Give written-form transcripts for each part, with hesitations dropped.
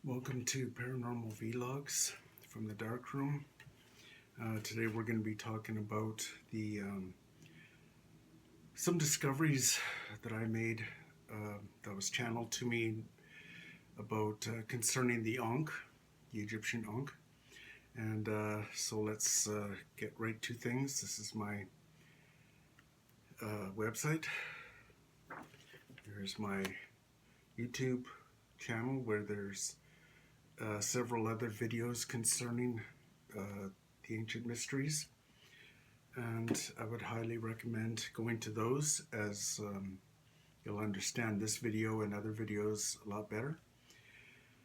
Welcome to Paranormal Vlogs from the Dark Room. Today we're going to be talking about some discoveries that I made that was channeled to me about concerning the Ankh, the Egyptian Ankh. And so let's get right to things. This is my website. Here's my YouTube channel where there's several other videos concerning the ancient mysteries, and I would highly recommend going to those, as you'll understand this video and other videos a lot better.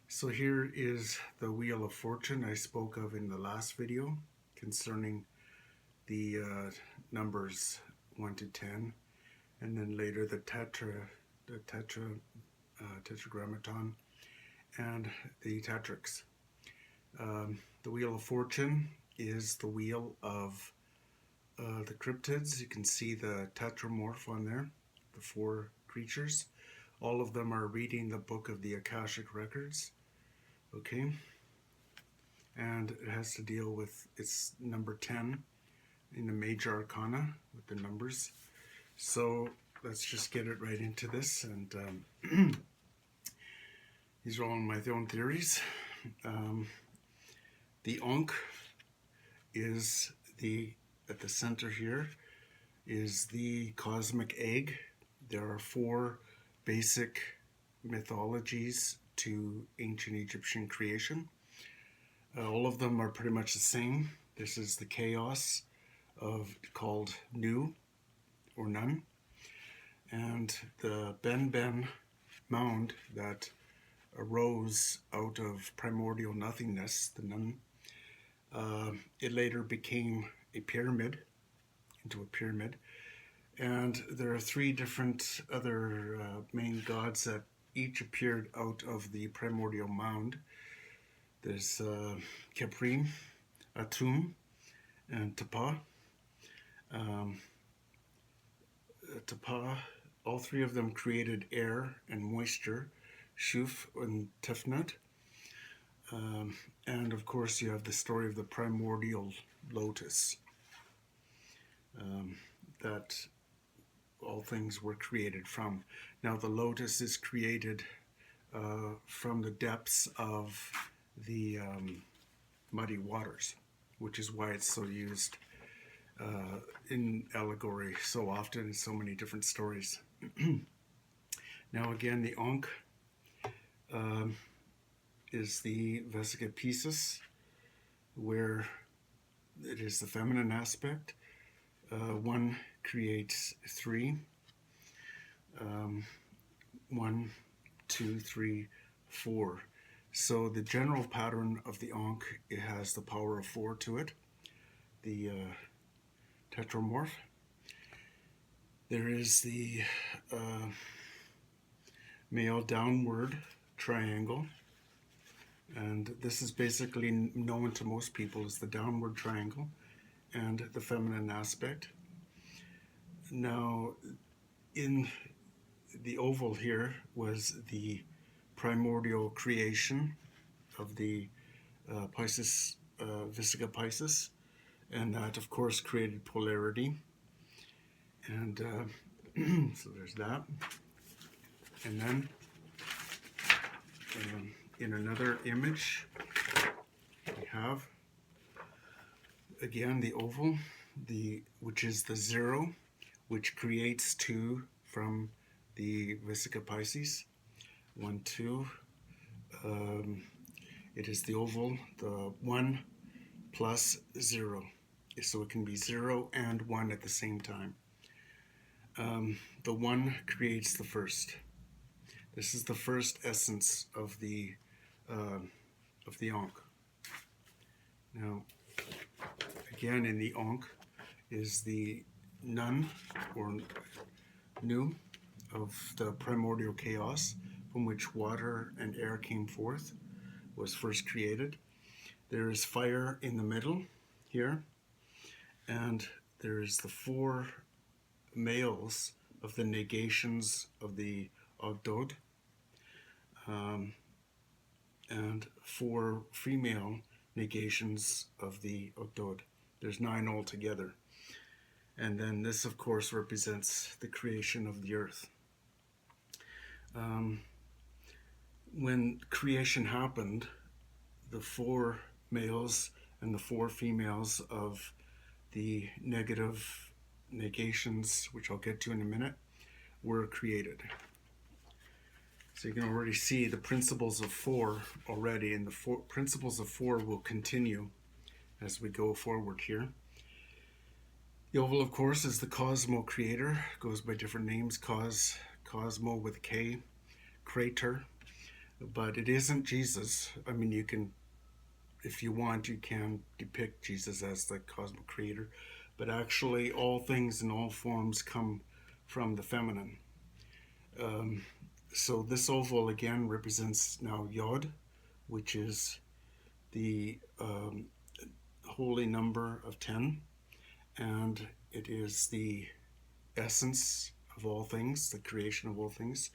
So here is the Wheel of Fortune I spoke of in the last video concerning the numbers 1 to 10, and then later the tetragrammaton and the tetrix. The Wheel of Fortune is the wheel of the cryptids. You can see the tetramorph on there, the 4 creatures. All of them are reading the book of the Akashic Records. Okay, and it has to deal with, it's number 10 in the major arcana with the numbers. So let's just get it right into this, and these are all my own theories. The Ankh is at the center here, is the cosmic egg. There are 4 basic mythologies to ancient Egyptian creation. All of them are pretty much the same. This is the chaos called Nu or Nun, and the Ben mound that arose out of primordial nothingness, the Nun. It later became into a pyramid, and there are 3 different other main gods that each appeared out of the primordial mound. There's Khepri, Atum, and Tapa. All 3 of them created air and moisture, Shuf and Tefnut. And of course you have the story of the primordial lotus, that all things were created from. Now the lotus is created from the depths of the muddy waters, which is why it's so used in allegory so often in so many different stories. Now again, the Ankh is the Vesica Piscis, where it is the feminine aspect. 1 creates 3. 1, 2, 3, 4. So the general pattern of the Ankh, it has the power of 4 to it, the tetramorph. There is the male downward triangle, and this is basically known to most people as the downward triangle and the feminine aspect. Now in the oval here was the primordial creation of the Pisces, Vesica Piscis, and that of course created polarity, and so there's that. And then in another image we have again the oval, which is the 0, which creates 2 from the Vesica Piscis. 1, 2. It is the oval, the 1 plus 0, so it can be 0 and 1 at the same time. The 1 creates the first. This is the first essence of the Ankh. Now, again, in the Ankh is the Nun or Nu of the primordial chaos, from which water and air came forth, was first created. There is fire in the middle here, and there is the 4 males of the negations of the Ogdod, and 4 female negations of the Ogdod. There's 9 altogether. And then this, of course, represents the creation of the earth. When creation happened, the 4 males and the 4 females of the negative negations, which I'll get to in a minute, were created. So you can already see the principles of 4 already, and the principles of 4 will continue as we go forward here. The oval, of course, is the Cosmo creator. It goes by different names, Cosmo with a K, Crater. But it isn't Jesus. I mean, you can, if you want, you can depict Jesus as the Cosmo creator. But actually, all things in all forms come from the feminine. So this oval, again, represents now Yod, which is the holy number of 10. And it is the essence of all things, the creation of all things.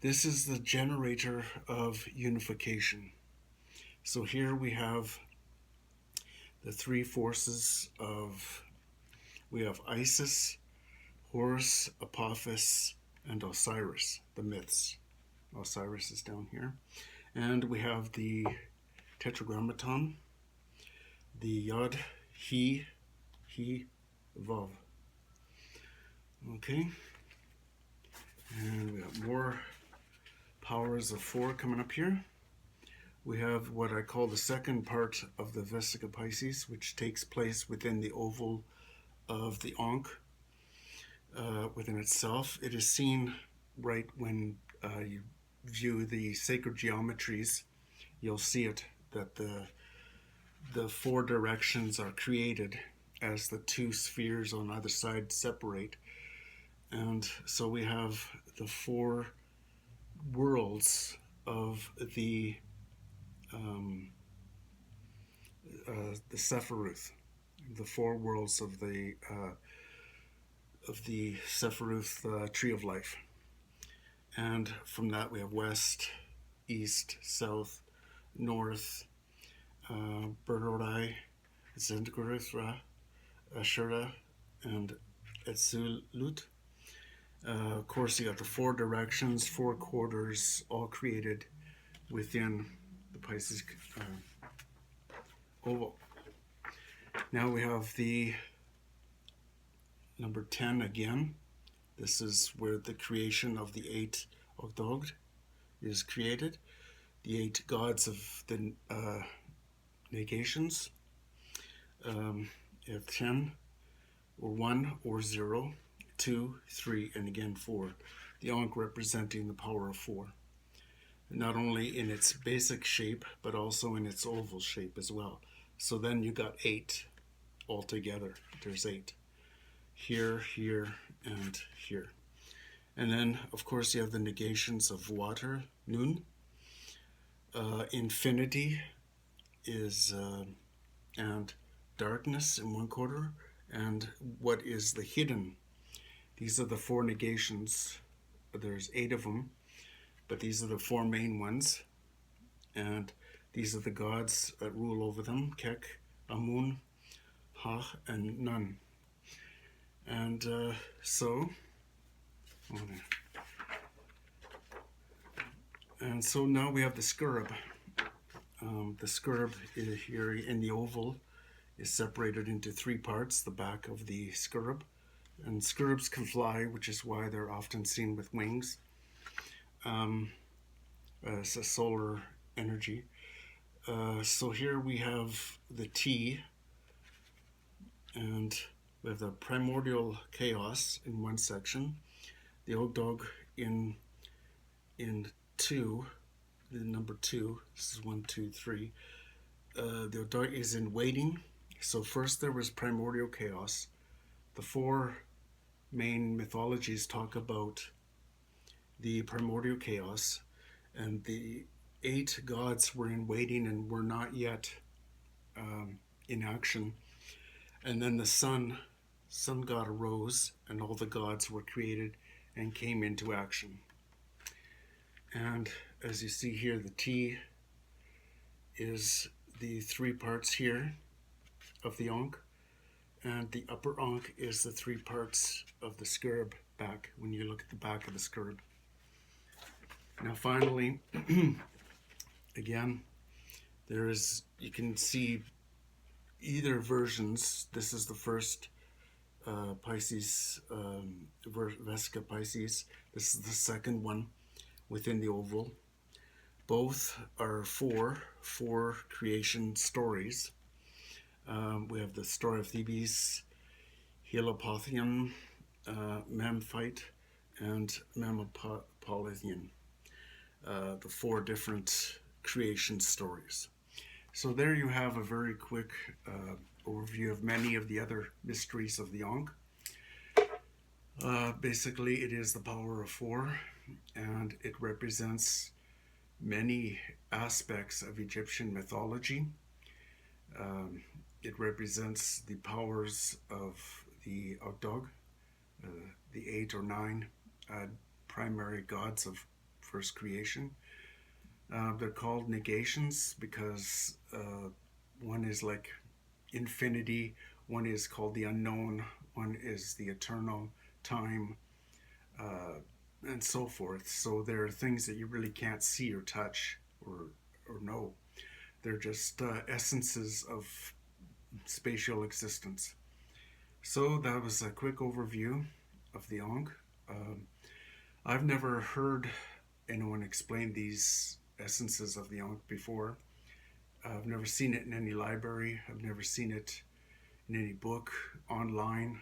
This is the generator of unification. So here we have the 3 forces of, we have Isis, Horus, Apophis, and Osiris, the myths. Osiris is down here. And we have the Tetragrammaton, the Yod, He, Vav. Okay. And we have more powers of 4 coming up here. We have what I call the second part of the Vesica Pisces, which takes place within the oval of the Ankh within itself. It is seen right when you view the sacred geometries. You'll see it, that the 4 directions are created as the 2 spheres on either side separate. And so we have the 4 worlds of the Sephiroth, the 4 worlds of the Sephiroth tree of life. And from that we have west, east, south, north, Berdorai, Zendgurithra, Ashura, and Etsulut. Of course, you got the 4 directions, 4 quarters, all created within the Pisces oval. Now we have the number 10 again. This is where the creation of the 8 Ogdod is created. The 8 gods of the negations. You have 10, or 1, or 0, 2, 3, and again 4. The Ankh representing the power of 4. Not only in its basic shape, but also in its oval shape as well. So then you got 8 altogether. There's 8. Here, here, and here. And then, of course, you have the negations of water, Nun. Infinity is, and darkness in 1 quarter, and what is the hidden. These are the 4 negations. There's 8 of them, but these are the 4 main ones. And these are the gods that rule over them, Kek, Amun, Ha, and Nun. And so now we have the Scarab. The Scarab here in the oval is separated into 3 parts, the back of the Scarab. And Scarabs can fly, which is why they're often seen with wings. It's a solar energy. So here we have the T, and we have the primordial chaos in 1 section, the Ogdog in 2, the number 2, this is 1, 2, 3. The Ogdog is in waiting. So first there was primordial chaos. The 4 main mythologies talk about the primordial chaos, and the 8 gods were in waiting and were not yet in action. And then the sun god arose, and all the gods were created and came into action. And as you see here, the T is the three parts here of the Ankh, and the upper Ankh is the three parts of the scarab back, when you look at the back of the scarab. Now finally, again, you can see either versions. This is the first Pisces, Vesica Pisces. This is the second one within the oval. Both are four creation stories. We have the story of Thebes, Heliopotheion, Memphite, and Memopolitan. The four different creation stories. So there you have a very quick overview of many of the other mysteries of the Ankh. Basically, it is the power of four, and it represents many aspects of Egyptian mythology. It represents the powers of the Ogdog, the 8 or 9 primary gods of first creation. They're called negations because one is like infinity, one is called the unknown, one is the eternal time, and so forth. So there are things that you really can't see or touch or know. They're just essences of spatial existence. So that was a quick overview of the Ankh. I've never heard anyone explain these essences of the Ankh before. I've never seen it in any library. I've never seen it in any book, online,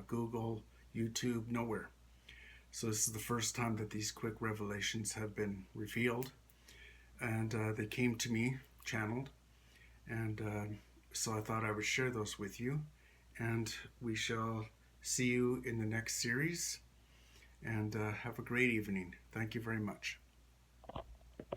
Google, YouTube, nowhere. So this is the first time that these quick revelations have been revealed, and they came to me channeled, and so I thought I would share those with you, and we shall see you in the next series, and have a great evening. Thank you very much.